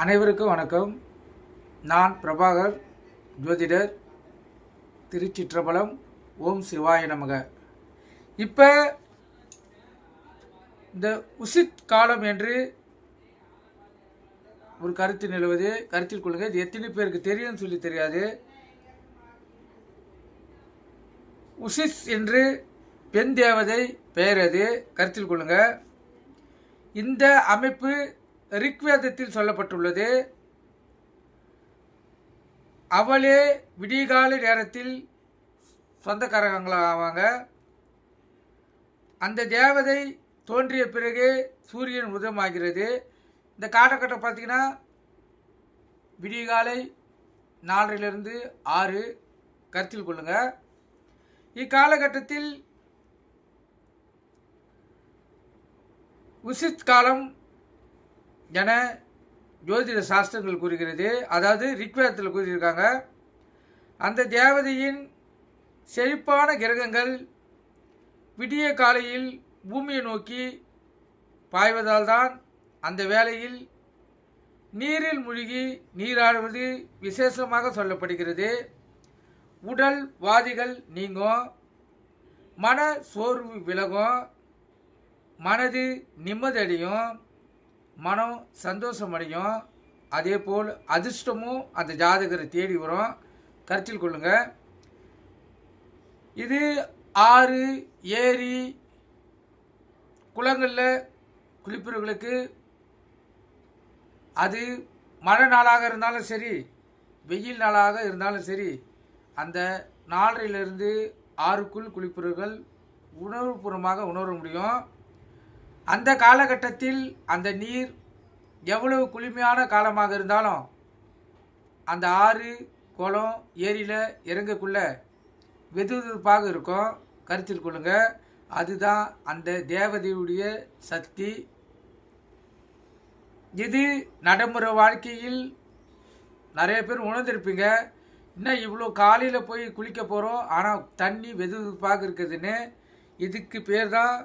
அனைவருக்கும் வணக்கம். நான் பிரபாகர், ஜோதிடர், திருச்சிற்றம்பலம். ஓம் சிவாய நமக. இப்போ இந்த உசித் காலம் என்று ஒரு கருத்து நிலவுது, கருத்தில் கொள்ளுங்க. இது எத்தனை பேருக்கு தெரியும்னு சொல்லி தெரியாது. உசித் என்று பெண் தேவதை பெயர், அது கருத்தில் கொள்ளுங்க. இந்த அமைப்பு ரிக்வேதத்தில் சொல்லப்பட்டுள்ளது. அவளே விடிகால நேரத்தில் சொந்தக்காரங்களாவாங்க. அந்த தேவதை தோன்றிய பிறகு சூரியன் உதயமாகிறது. இந்த காலகட்டம் பார்த்திங்கன்னா விடிகாலை 4 to 6 கருத்தில் கொள்ளுங்க. இக்காலகட்டத்தில் உசித் காலம் என ஜோதிட சாஸ்திரங்கள் கூறுகிறது. அதாவது ரிக்வேதத்தில் கூறியிருக்காங்க. அந்த தேவதையின் செழிப்பான கிரகங்கள் விடிய காலையில் பூமியை நோக்கி பாய்வதால் தான் அந்த வேளையில் நீரில் மூழ்கி நீராடுவது விசேஷமாக சொல்லப்படுகிறது. உடல் வாதிகள் நீங்கும், மன சோர்வு விலகும், மனது நிம்மதியடையும், மனம் சந்தோஷமடையும். அதே போல் அதிர்ஷ்டமும் அந்த ஜாதகரை தேடி வரும். கருத்தில் கொள்ளுங்க. இது ஆறு, ஏரி, குளங்களில் குளிப்பவர்களுக்கு அது மழை நாளாக இருந்தாலும் சரி, வெயில் நாளாக இருந்தாலும் சரி, அந்த 4 to 6 குளிப்பவர்கள் உணர்வுபூர்வமாக உணர முடியும். அந்த காலகட்டத்தில் அந்த நீர் எவ்வளவு குளுமையான காலமாக இருந்தாலும் அந்த ஆறு, குளம், ஏரியில் இறங்கக்குள்ள வெதுவெதுப்பாக இருக்கும். கருத்தில் கொள்ளுங்க. அதுதான் அந்த தேவதையுடைய சக்தி. இது நடைமுறை வாழ்க்கையில் நிறைய பேர் உணர்ந்திருப்பீங்க. இன்னும் இவ்வளோ காலையில் போய் குளிக்க போகிறோம், ஆனால் தண்ணி வெதுவெதுப்பாக இருக்குதுன்னு. இதுக்கு பேர் தான்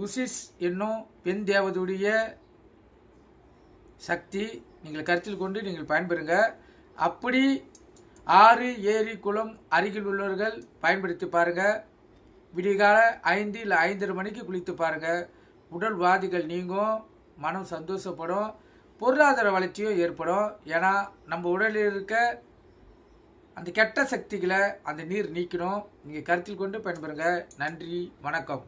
உசிஸ் என்னும் பெண் தேவதையுடைய சக்தி. நீங்கள் கருத்தில் கொண்டு நீங்கள் பயன்பெறுங்க. அப்படி ஆறு, ஏரி, குளம் அருகில் உள்ளவர்கள் பயன்படுத்தி பாருங்கள். விடிகால 5 இல்லை 5:30 மணிக்கு குளித்து பாருங்கள். உடல் வாதிகள் நீங்கும், மனம் சந்தோஷப்படும், பொருளாதார வளர்ச்சியும் ஏற்படும். ஏன்னா நம்ம உடலில் இருக்க அந்த கெட்ட சக்திகளை அந்த நீர் நீக்கணும். நீங்கள் கருத்தில் கொண்டு பயன்பெறுங்க. நன்றி, வணக்கம்.